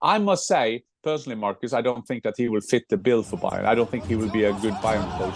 I must say, personally, Marcus, I don't think that he will fit the bill for Bayern. I don't think he will be a good Bayern coach.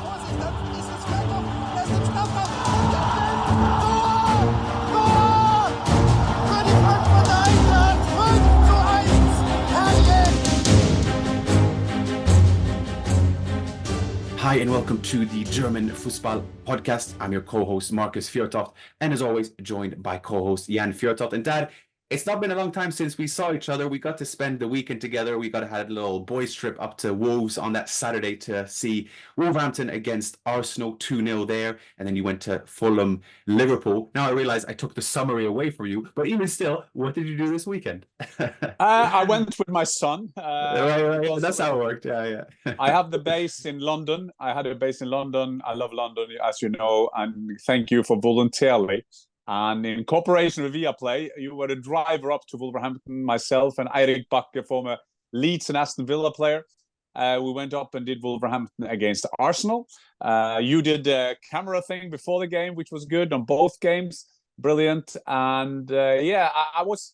Hi and welcome to the German Fußball podcast. I'm your co-host Marcus Fjørtoft, and as always, joined by co-host Jan Fjørtoft. And Dad, it's not been a long time since we saw each other. We got to spend the weekend together. We got to have a little boys trip up to Wolves on that Saturday to see Wolverhampton against Arsenal 2-0 there. And then you went to Fulham, Liverpool. Now I realize I took the summary away from you, but even still, what did you do this weekend? I went with my son. Right. That's how it worked. Yeah. I have the base in London. I had a base in London. I love London, as you know, and thank you for voluntarily. And in cooperation with Viaplay, you were the driver up to Wolverhampton, myself and Eirik Bakke, former Leeds and Aston Villa player. We went up and did Wolverhampton against Arsenal. You did the camera thing before the game, which was good on both games. Brilliant. And I was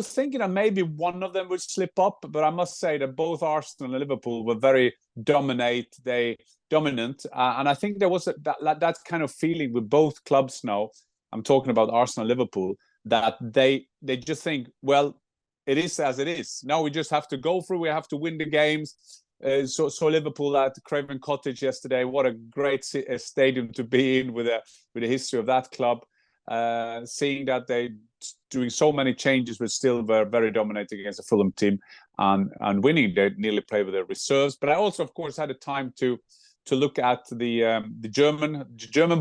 thinking that maybe one of them would slip up, but I must say that both Arsenal and Liverpool were very dominant. And I think there was that kind of feeling with both clubs now. I'm talking about Arsenal and Liverpool, that they just think, well, it is as it is. Now we just have to go through. We have to win the games. So Liverpool at Craven Cottage yesterday. What a great stadium to be in with the history of that club. Seeing that they doing so many changes, but still were very dominating against the Fulham team and winning. They nearly played with their reserves. But I also, of course, had a time to look at the German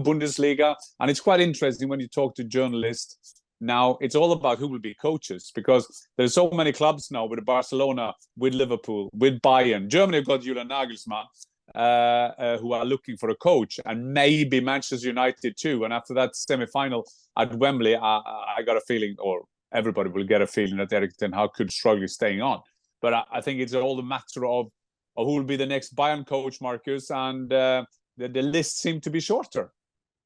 Bundesliga, and it's quite interesting when you talk to journalists. Now it's all about who will be coaches, because there's so many clubs now with Barcelona, with Liverpool, with Bayern. Germany have got Julian Nagelsmann, who are looking for a coach, and maybe Manchester United too. And after that semi-final at Wembley, I got a feeling, or everybody will get a feeling, that Erik ten Hag could struggle staying on. But I think it's all a matter of who will be the next Bayern coach, Marcus, and the list seemed to be shorter.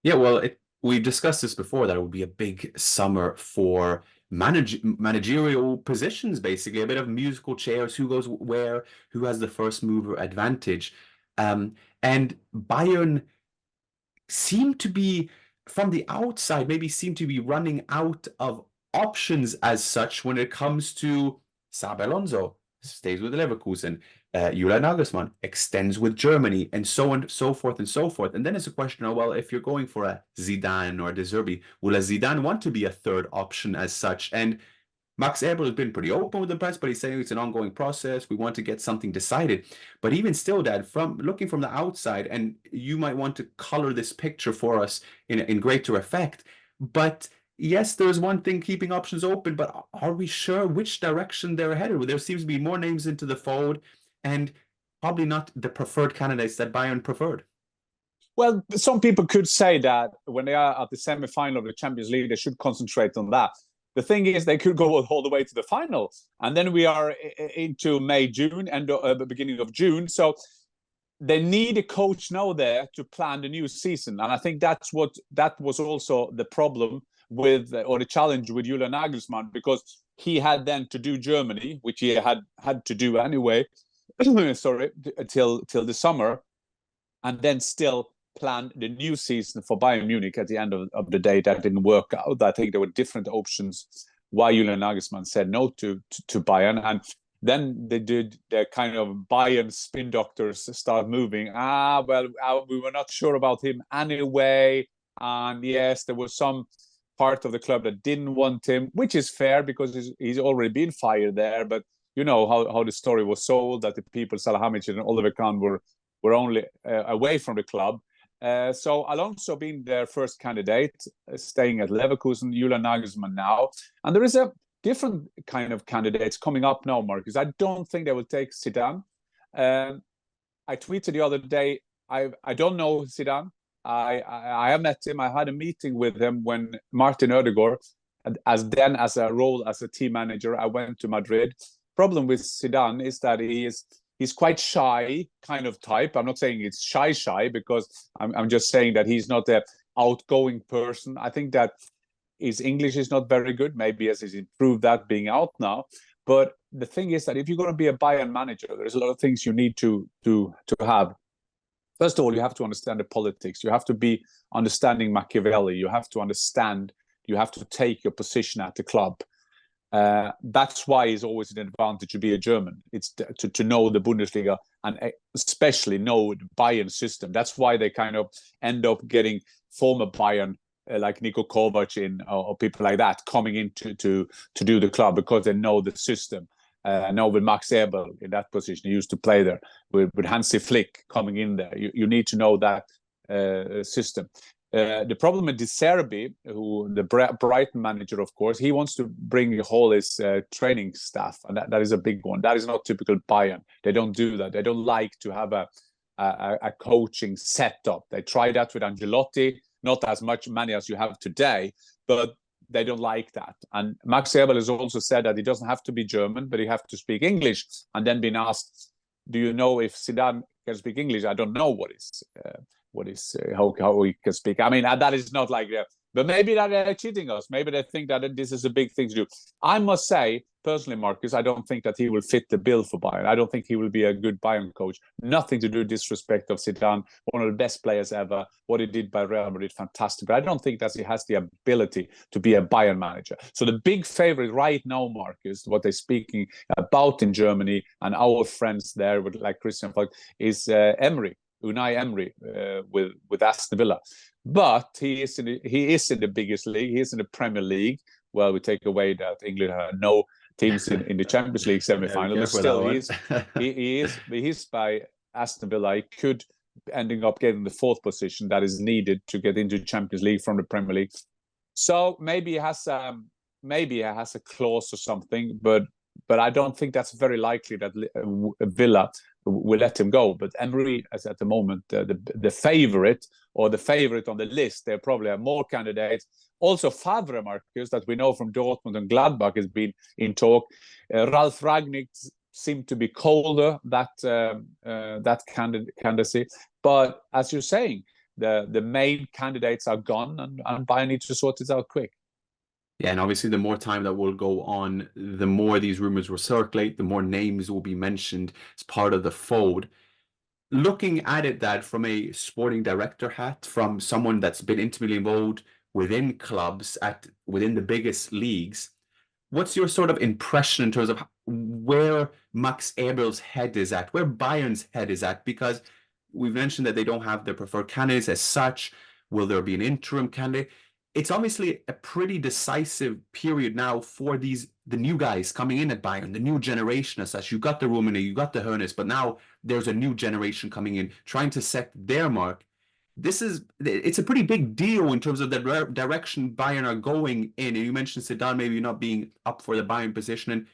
Yeah, well, we discussed this before, that it would be a big summer for managerial positions, basically, a bit of musical chairs, who goes where, who has the first mover advantage. And Bayern seem to be, from the outside, maybe seem to be running out of options as such when it comes to Xabi Alonso, stays with Leverkusen. Julian Nagelsmann extends with Germany, and so on, so forth and so forth. And then it's a question of, well, if you're going for a Zidane or a De Zerbi, will a Zidane want to be a third option as such? And Max Eberl has been pretty open with the press, but he's saying it's an ongoing process. We want to get something decided. But even still, Dad, from looking from the outside, and you might want to color this picture for us in greater effect, but yes, there's one thing keeping options open, but are we sure which direction they're headed? There seems to be more names into the fold, and probably not the preferred candidates that Bayern preferred. Well, some people could say that when they are at the semi-final of the Champions League, they should concentrate on that. The thing is, they could go all the way to the final, and then we are into May, June, and the beginning of June. So they need a coach now there to plan the new season, and I think that was also the problem with, or the challenge with, Julian Nagelsmann, because he had then to do Germany, which he had to do anyway. Sorry, till the summer, and then still plan the new season for Bayern Munich. At the end of the day, that didn't work out. I think there were different options why Julian Nagelsmann said no to Bayern, and then they did their kind of Bayern spin doctors start moving. We were not sure about him anyway, and yes, there was some part of the club that didn't want him, which is fair because he's already been fired there. But you know how the story was sold, that the people, Salihamidzic and Oliver Kahn, were only away from the club. So Alonso being their first candidate, staying at Leverkusen, Julian Nagelsmann now. And there is a different kind of candidates coming up now, Marcus. I don't think they will take Zidane. I tweeted the other day, I don't know Zidane. I have met him. I had a meeting with him when Martin Ødegaard, as a role as a team manager, I went to Madrid. Problem with Zidane is that he's quite shy kind of type. I'm not saying it's shy because I'm just saying that he's not an outgoing person. I think that his English is not very good. Maybe as he's improved that being out now. But the thing is that if you're going to be a Bayern manager, there's a lot of things you need to have. First of all, you have to understand the politics. You have to be understanding Machiavelli. You have to understand. You have to take your position at the club. That's why it's always an advantage to be a German. It's to know the Bundesliga and especially know the Bayern system. That's why they kind of end up getting former Bayern like Niko Kovac or people like that coming in to do the club, because they know the system. Now with Max Eberl in that position, he used to play there. With Hansi Flick coming in there, you need to know that system. The problem with De Zerbi, who the Brighton manager, of course, he wants to bring all his training staff, and that is a big one. That is not typical Bayern. They don't do that. They don't like to have a coaching setup. They tried that with Ancelotti, not as many as you have today, but they don't like that. And Max Eberl has also said that he doesn't have to be German, but he has to speak English. And then been asked, do you know if Zidane can speak English? I don't know how he can speak. I mean, that is not like but maybe that they're cheating us. Maybe they think that this is a big thing to do. I must say, personally, Marcus, I don't think that he will fit the bill for Bayern. I don't think he will be a good Bayern coach. Nothing to do with disrespect of Zidane, one of the best players ever. What he did by Real Madrid, fantastic. But I don't think that he has the ability to be a Bayern manager. So the big favorite right now, Marcus, what they're speaking about in Germany and our friends there, like Christian Falk, is Unai Emery with Aston Villa. But he is in the biggest league. He is in the Premier League. Well, we take away that England had no teams in the Champions League semi-final, but still he is by Aston Villa. He could ending up getting the fourth position that is needed to get into Champions League from the Premier League. So maybe he has a clause or something, but I don't think that's very likely that Villa will let him go. But Emery is at the moment the favorite on the list. There probably have more candidates. Also, Favre, Marcus, that we know from Dortmund and Gladbach, has been in talk. Ralf Rangnick seemed to be colder that candidacy. But as you're saying, the main candidates are gone, and Bayern needs to sort it out quick. Yeah, and obviously the more time that will go on, the more these rumors will circulate, the more names will be mentioned as part of the fold. Looking at it that from a sporting director hat, from someone that's been intimately involved within clubs within the biggest leagues, what's your sort of impression in terms of where Max Eberl's head is at, where Bayern's head is at? Because we've mentioned that they don't have their preferred candidates as such. Will there be an interim candidate? It's obviously a pretty decisive period now for the new guys coming in at Bayern, the new generation as such. You got the Rummenigge, you got the Hoeneß, but now there's a new generation coming in, trying to set their mark. It's a pretty big deal in terms of the direction Bayern are going in. And you mentioned Zidane maybe not being up for the Bayern position, and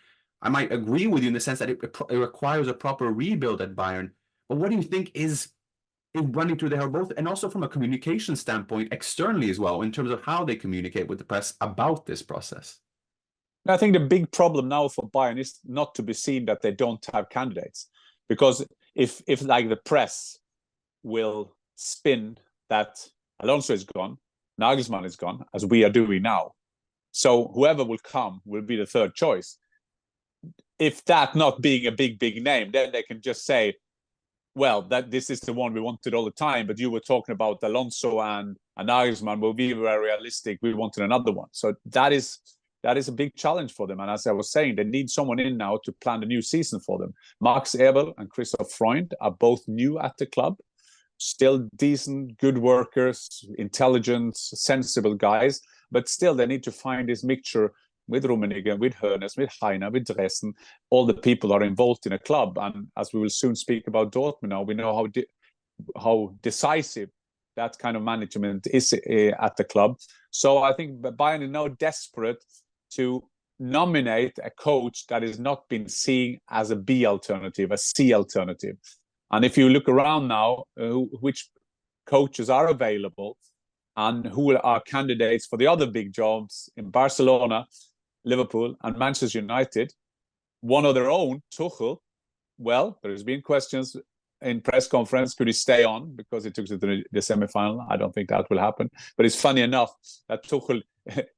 I might agree with you in the sense that it requires a proper rebuild at Bayern. But what do you think is running through their both, and also from a communication standpoint externally as well, in terms of how they communicate with the press about this process? I think the big problem now for Bayern is not to be seen that they don't have candidates, because if like the press will spin that Alonso is gone, Nagelsmann is gone, as we are doing now, so whoever will come will be the third choice. If that not being a big name, then they can just say, well, that this is the one we wanted all the time, but you were talking about Alonso and Nagelsmann. Well, we were realistic. We wanted another one. So that is a big challenge for them. And as I was saying, they need someone in now to plan the new season for them. Max Eberl and Christoph Freund are both new at the club, still decent, good workers, intelligent, sensible guys, but still they need to find this mixture with Rummenigge, with Hoeneß, with Heiner, with Dresden. All the people are involved in a club, and as we will soon speak about Dortmund now, we know how decisive that kind of management is at the club. So I think Bayern is now desperate to nominate a coach that is not been seen as a B alternative, a C alternative. And if you look around now, which coaches are available and who are candidates for the other big jobs in Barcelona, Liverpool and Manchester United, one of their own, Tuchel, well, there's been questions in press conference, could he stay on because he took it to the semi-final? I don't think that will happen. But it's funny enough that Tuchel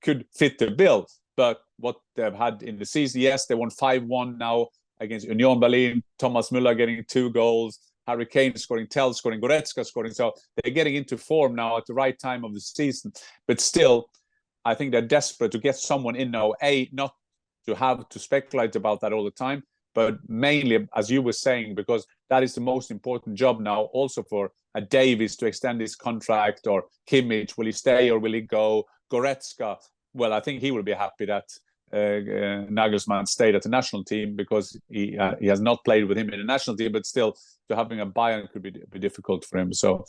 could fit the bill. But what they've had in the season, yes, they won 5-1 now against Union Berlin. Thomas Müller getting 2 goals. Harry Kane scoring, Tell scoring, Goretzka scoring. So they're getting into form now at the right time of the season. But still, I think they're desperate to get someone in now. Not to have to speculate about that all the time, but mainly, as you were saying, because that is the most important job now, also for a Davies to extend his contract, or Kimmich, will he stay or will he go? Goretzka, well, I think he will be happy that Nagelsmann stayed at the national team, because he has not played with him in the national team, but still, to having a Bayern could be difficult for him. So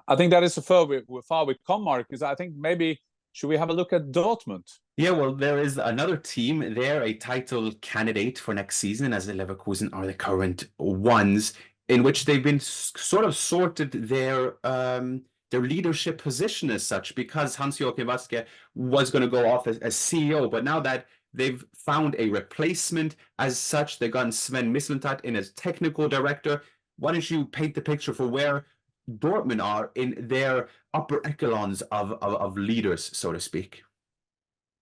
I think that is far we come, Mark. Is I think maybe should we have a look at Dortmund? Yeah, well, there is another team there, a title candidate for next season, as the Leverkusen are the current ones, in which they've been sort of sorted their leadership position as such, because Hans-Joachim Watzke was going to go off as CEO, but now that they've found a replacement as such, they've gotten Sven Mislintat in as technical director. Why don't you paint the picture for where Dortmund are in their upper echelons of leaders, so to speak?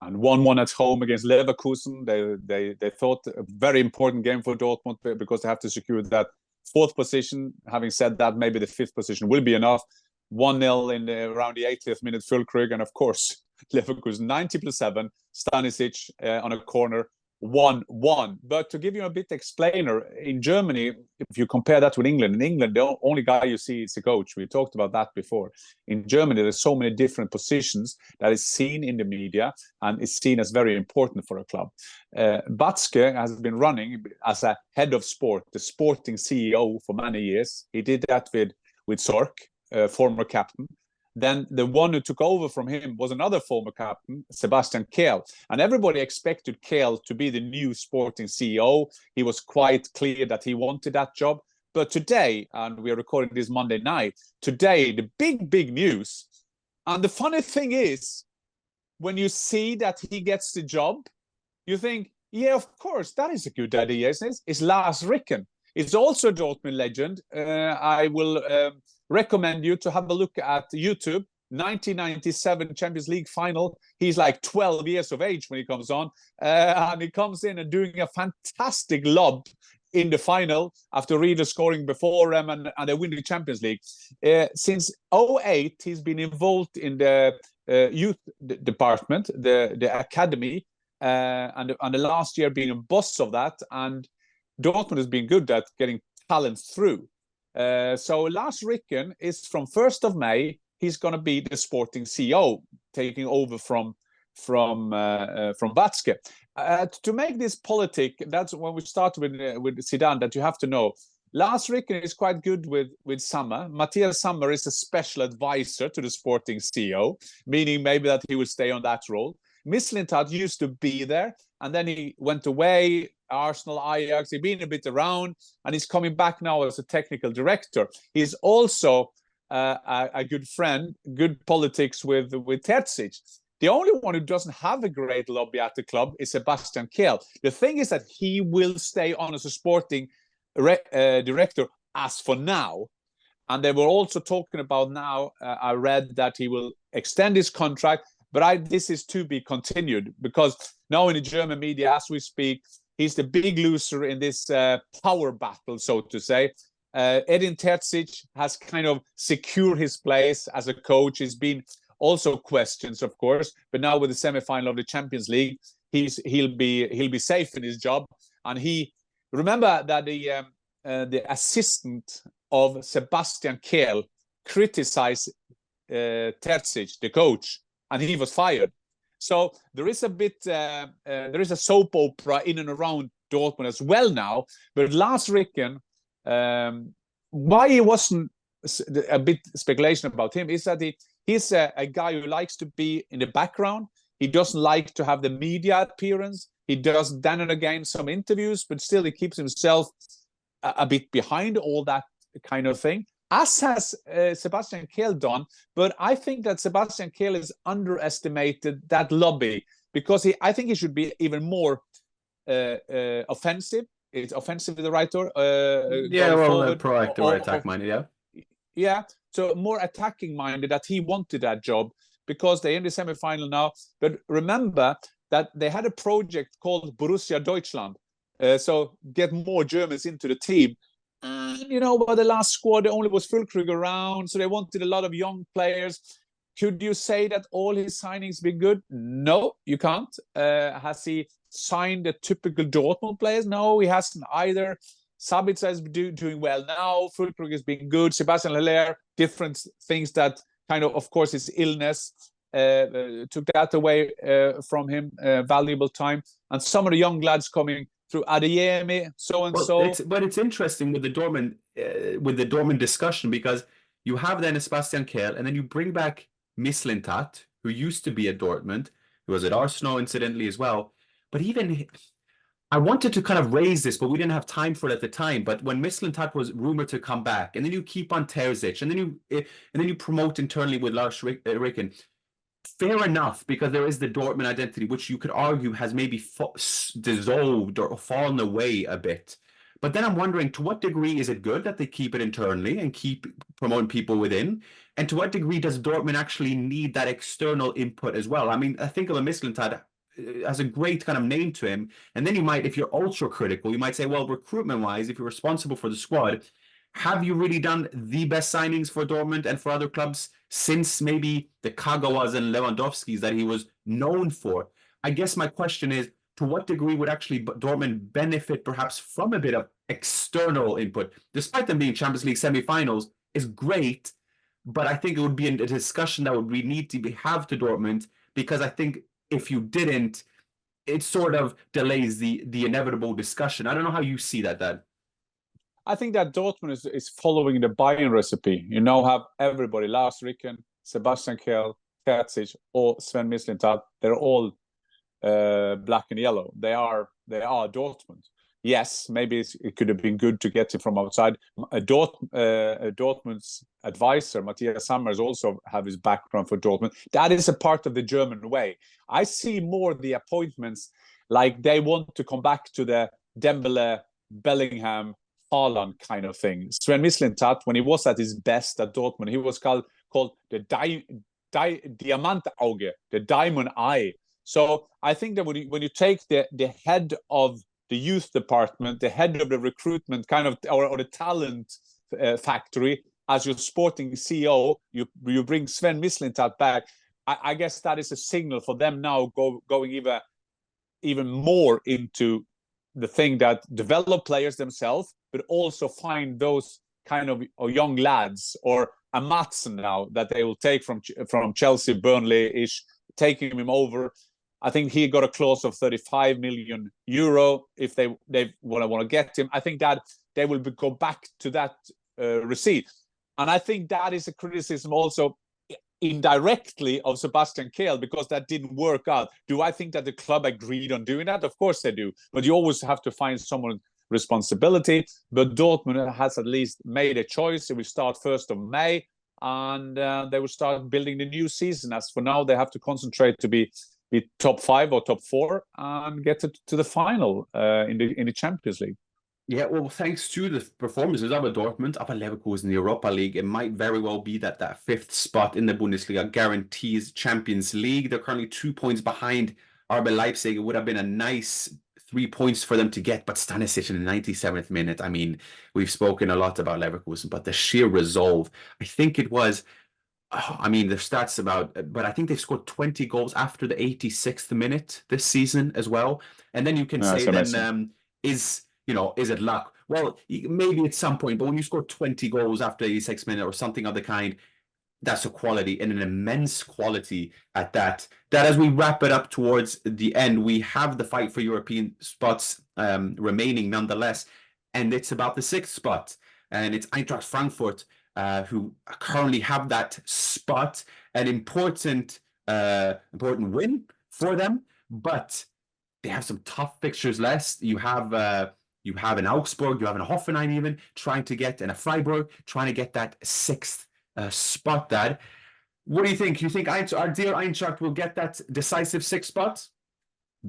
And 1-1 at home against Leverkusen. They thought a very important game for Dortmund, because they have to secure that 4th position. Having said that, maybe the 5th position will be enough. 1-0 in around the 80th minute, Füllkrug, and of course Leverkusen 90+7, Stanisic on a corner, 1-1. But to give you a bit explainer, in Germany, if you compare that with England, in England the only guy you see is the coach. We talked about that before. In Germany, there's so many different positions that is seen in the media and is seen as very important for a club. Watzke has been running as a head of sport, the sporting CEO, for many years. He did that with Zorc, former captain. Then the one who took over from him was another former captain, Sebastian Kehl. And everybody expected Kehl to be the new sporting CEO. He was quite clear that he wanted that job. But today, and we are recording this Monday night, today, the big news, and the funny thing is, when you see that he gets the job, you think, yeah, of course, that is a good idea, isn't it? It's Lars Ricken. It's also a Dortmund legend. I will recommend you to have a look at YouTube. 1997 Champions League final. He's like 12 years of age when he comes on. And he comes in and doing a fantastic lob in the final after Rieder scoring before him, and they win the Champions League. Since 2008, he's been involved in the youth department, the academy, and the last year being a boss of that. And Dortmund has been good at getting talent through. So Lars Ricken is from 1st of May. He's going to be the sporting CEO, taking over from Watzke. To make this politic, that's when we start with Zidane, that you have to know. Lars Ricken is quite good with Sammer. Matthias Sammer is a special advisor to the sporting CEO, meaning maybe that he will stay on that role. Mislintat used to be there, and then he went away, Arsenal, Ajax, he's been a bit around, and he's coming back now as a technical director. He's also a good friend, good politics with Terzic. The only one who doesn't have a great lobby at the club is Sebastian Kehl. The thing is that he will stay on as a sporting director as for now. And they were also talking about now, I read that he will extend his contract, but this is to be continued, because now in the German media, as we speak, he's the big loser in this power battle, so to say. Edin Terzic has kind of secured his place as a coach. He's been also questions, of course, but now with the semi-final of the Champions League, he'll be safe in his job. And remember that the assistant of Sebastian Kehl criticized Terzic, the coach, and he was fired. So there is a soap opera in and around Dortmund as well now. But Lars Ricken, why he wasn't a bit speculation about him is that he's a guy who likes to be in the background. He doesn't like to have the media appearance. He does then and again some interviews, but still he keeps himself a bit behind all that kind of thing, as has Sebastian Kehl done. But I think that Sebastian Kehl has underestimated that lobby, because I think he should be even more offensive. Is offensive the right word? Proactive or attack minded, yeah. Yeah, so more attacking minded, that he wanted that job, because they're in the semi-final now. But remember, that they had a project called Borussia Deutschland. So get more Germans into the team. And, by the last squad, there only was Füllkrug around, so they wanted a lot of young players. Could you say that all his signings been good? No, you can't. Has he signed the typical Dortmund players? No, he hasn't either. Sabitzer is doing well now. Füllkrug has been good. Sebastian Kehl, different things that of course, his illness took that away from him, valuable time. And some of the young lads coming through Adeyemi, so-and-so. But it's interesting with the Dortmund discussion, because you have then Sebastian Kehl, and then you bring back Mislintat, who used to be at Dortmund, who was at Arsenal incidentally as well. But even I wanted to kind of raise this, but we didn't have time for it at the time. But when Mislintat was rumored to come back, and then you keep on Terzic, and then you promote internally with Lars Ricken. Fair enough, because there is the Dortmund identity, which you could argue has maybe dissolved or fallen away a bit. But then I'm wondering, to what degree is it good that they keep it internally and keep promoting people within? And to what degree does Dortmund actually need that external input as well? I mean, I think of a Mislintat has a great kind of name to him. And then you might, if you're ultra critical, you might say, well, recruitment-wise, if you're responsible for the squad, have you really done the best signings for Dortmund and for other clubs since maybe the Kagawas and Lewandowskis that he was known for? I guess my question is, to what degree would actually Dortmund benefit perhaps from a bit of external input? Despite them being Champions League semi-finals, is great, but I think it would be a discussion that we need to have to Dortmund, because I think if you didn't, it sort of delays the inevitable discussion. I don't know how you see that, Dad. I think that Dortmund is following the Bayern recipe. You now have everybody, Lars Ricken, Sebastian Kehl, Terzic, or Sven Mislintat. They're all black and yellow. They are Dortmund. Yes, maybe it could have been good to get him from outside. Dortmund's advisor, Matthias Sammers, also have his background for Dortmund. That is a part of the German way. I see more the appointments like they want to come back to the Dembele, Bellingham, Haaland kind of thing. Sven Mislintat, when he was at his best at Dortmund, he was called the Diamantauge, the diamond eye. So I think that when you take the head of the youth department, the head of the recruitment or the talent factory as your sporting CEO, you bring Sven Mislintat back. I guess that is a signal for them now going even more into the thing that develop players themselves, but also find those kind of young lads, or a Madsen now that they will take from Chelsea, Burnley-ish, taking him over. I think he got a clause of 35 million euro if they want to get him. I think that they will go back to that receipt. And I think that is a criticism also indirectly of Sebastian Kehl, because that didn't work out. Do I think that the club agreed on doing that? Of course they do. But you always have to find someone responsibility. But Dortmund has at least made a choice. It will start 1st of May, and they will start building the new season. As for now, they have to concentrate to be top 5 or top 4 and get to the final in the Champions League. Yeah, well, thanks to the performances of Dortmund, of Leverkusen in the Europa League, it might very well be that 5th spot in the Bundesliga guarantees Champions League. They're currently 2 points behind RB Leipzig. It would have been a nice 3 points for them to get, but Stanisic in the 97th minute. I mean, we've spoken a lot about Leverkusen, but the sheer resolve, I think it was, I mean, the stats but I think they scored 20 goals after the 86th minute this season as well. And then you can say then, is it luck? Well, maybe at some point, but when you score 20 goals after 86 minutes or something of the kind, that's a quality, and an immense quality at that. That as we wrap it up towards the end, we have the fight for European spots remaining nonetheless, and it's about the 6th spot, and it's Eintracht Frankfurt who currently have that spot, an important win for them, but they have some tough fixtures left. You have an Augsburg, you have an Hoffenheim even trying to get, and a Freiburg trying to get that 6th spot. Dad, what do you think? You think our dear Eintracht will get that decisive 6th spot?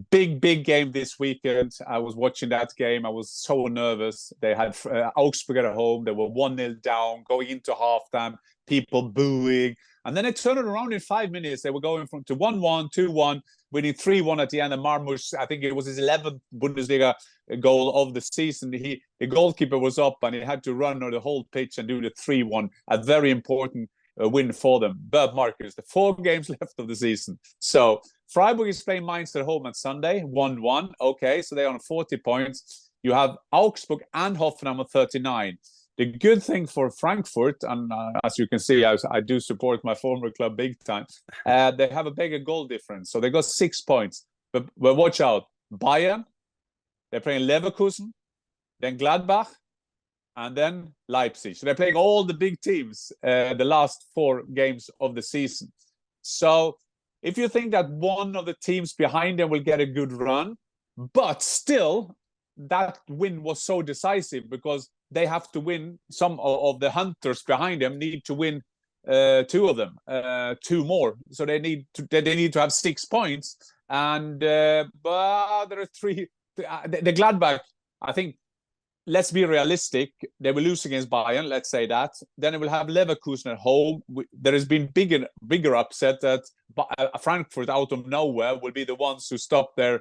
Big game this weekend. I was watching that game. I was so nervous. They had Augsburg at home. They were 1-0 down going into halftime, people booing. And then it turned it around in 5 minutes. They were going from to 1-1, 2-1, winning 3-1 at the end. And Marmoush, I think it was his 11th Bundesliga goal of the season. The goalkeeper was up and he had to run on the whole pitch and do the 3-1. A very important win for them. But Marcus, the 4 games left of the season. So Freiburg is playing Mainz at home on Sunday, 1-1. Okay, so they're on 40 points. You have Augsburg and Hoffenheim on 39. The good thing for Frankfurt, and as you can see, I do support my former club big time, they have a bigger goal difference. So they got 6 points. But watch out. Bayern, they're playing Leverkusen, then Gladbach, and then Leipzig. So they're playing all the big teams the last 4 games of the season. So if you think that one of the teams behind them will get a good run, but still that win was so decisive because they have to win. Some of the hunters behind them need to win 2 of them, 2 more. So they need to have 6 points. And but there are 3. The Gladbach, I think, let's be realistic. They will lose against Bayern, let's say that. Then they will have Leverkusen at home. There has been bigger upset that Frankfurt out of nowhere will be the ones who stop their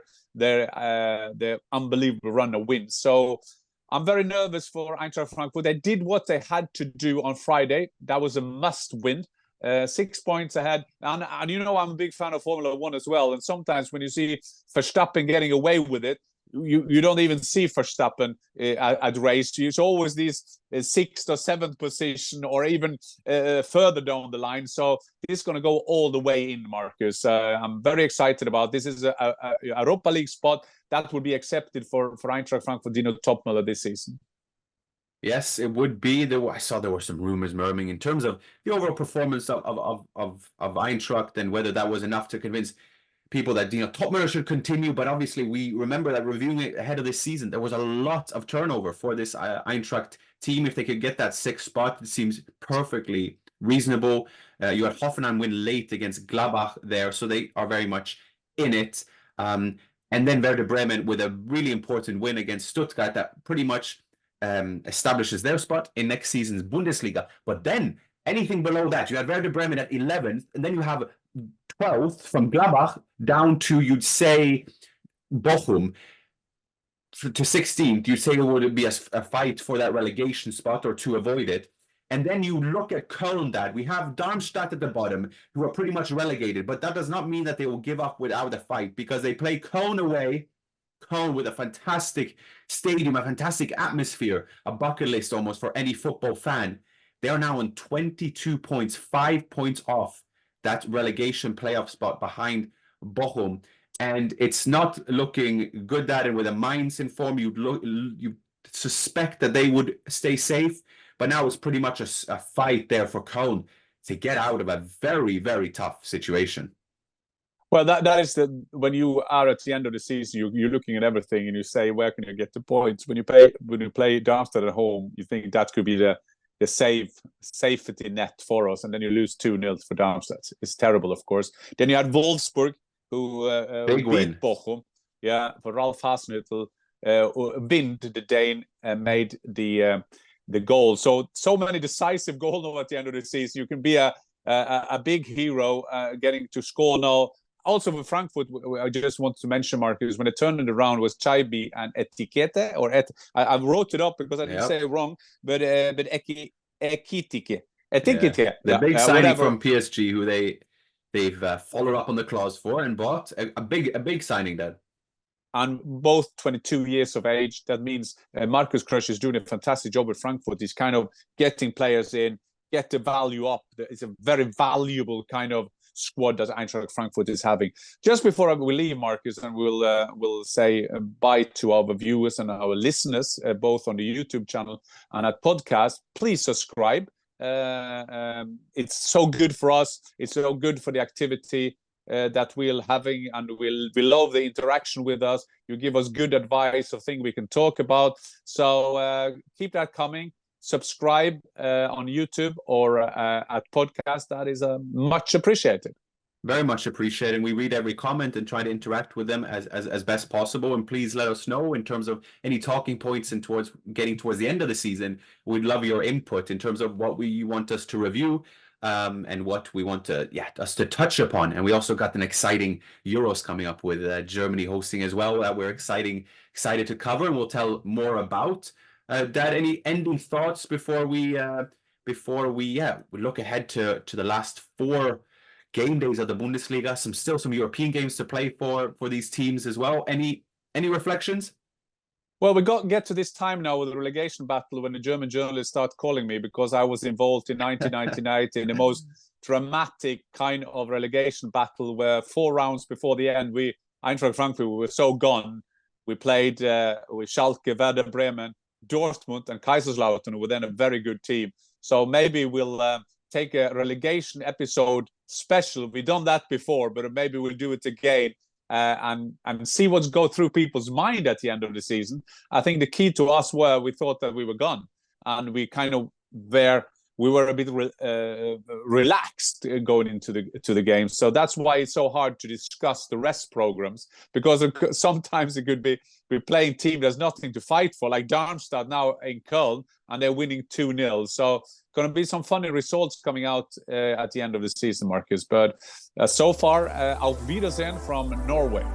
unbelievable run of wins. So I'm very nervous for Eintracht Frankfurt. They did what they had to do on Friday. That was a must win. 6 points ahead. And I'm a big fan of Formula 1 as well. And sometimes when you see Verstappen getting away with it, you don't even see Verstappen at race. It's always these 6th or 7th position or even further down the line. So this is going to go all the way in, Marcus. I'm very excited about this. Is a Europa League spot that would be accepted for Eintracht Frankfurt, Topmüller this season. Yes, it would be. I saw there were some rumors murmuring in terms of the overall performance of Eintracht and whether that was enough to convince people that Topmüller should continue. But obviously we remember that reviewing it ahead of this season, there was a lot of turnover for this Eintracht team. If they could get that 6th spot, it seems perfectly reasonable. You had Hoffenheim win late against Gladbach there, so they are very much in it. And then Werder Bremen with a really important win against Stuttgart that pretty much establishes their spot in next season's Bundesliga. But then anything below that, you had Werder Bremen at 11th, and then you have 12th from Gladbach down to, you'd say, Bochum to 16th. You'd say it would be a fight for that relegation spot or to avoid it. And then you look at Köln, that we have Darmstadt at the bottom, who are pretty much relegated, but that does not mean that they will give up without a fight, because they play Köln away. Köln with a fantastic stadium, a fantastic atmosphere, a bucket list almost for any football fan. They are now on 22 points, 5 points off that relegation playoff spot behind Bochum. And it's not looking good that, and with a Mainz in form, you suspect that they would stay safe. But now it's pretty much a fight there for Köln to get out of a very, very tough situation. Well, that is when you are at the end of the season, you're looking at everything and you say, where can you get the points? When you play Darmstadt at home, you think that could be the safety net for us, and then you lose 2-0 for Darmstadt. It's terrible, of course. Then you had Wolfsburg, who beat Bochum. Yeah, for Ralf Hasenhüttl. Wind, the Dane, made the goal. So many decisive goals now at the end of the season. You can be a big hero getting to score now. Also for Frankfurt, I just want to mention, Marcus, when it turned it around was Chaibi and Etiquette, or I wrote it up because I didn't say it wrong, but Ekitike. The big signing from PSG, who they've followed up on the clause for and bought a big signing then. And both 22 years of age. That means Marcus Krösch is doing a fantastic job with Frankfurt. He's kind of getting players in, get the value up. It's a very valuable kind of squad that Eintracht Frankfurt is having. Just before we leave, Marcus, and we'll say bye to our viewers and our listeners, both on the YouTube channel and at podcast. Please subscribe. It's so good for us. It's so good for the activity that we're having, and we love the interaction with us. You give us good advice of things we can talk about. So keep that coming. Subscribe on YouTube or at podcast. That is much appreciated. Very much appreciated. And we read every comment and try to interact with them as best possible. And please let us know in terms of any talking points and towards the end of the season. We'd love your input in terms of what you want us to review, and what we want us to touch upon. And we also got an exciting Euros coming up with Germany hosting as well that we're excited to cover, and we'll tell more about. Dad, any ending thoughts before we look ahead to the last 4 game days of the Bundesliga? Still some European games to play for these teams as well. Any reflections? Well, we get to this time now with the relegation battle when the German journalists start calling me, because I was involved in 1999 in the most dramatic kind of relegation battle where 4 rounds before the end, Eintracht Frankfurt, we were so gone. We played with Schalke, Werder Bremen, Dortmund, and Kaiserslautern, who were then a very good team. So maybe we'll take a relegation episode special. We've done that before, but maybe we'll do it again. And see what's go through people's mind at the end of the season. I think the key to us we thought that we were gone, and we kind of we were a bit relaxed going into the game. So that's why it's so hard to discuss the rest programs, because sometimes it could be we're playing team there's nothing to fight for, like Darmstadt now in Köln, and they're winning 2-0. So going to be some funny results coming out at the end of the season, Marcus. But so far, auf Wiedersehen from Norway.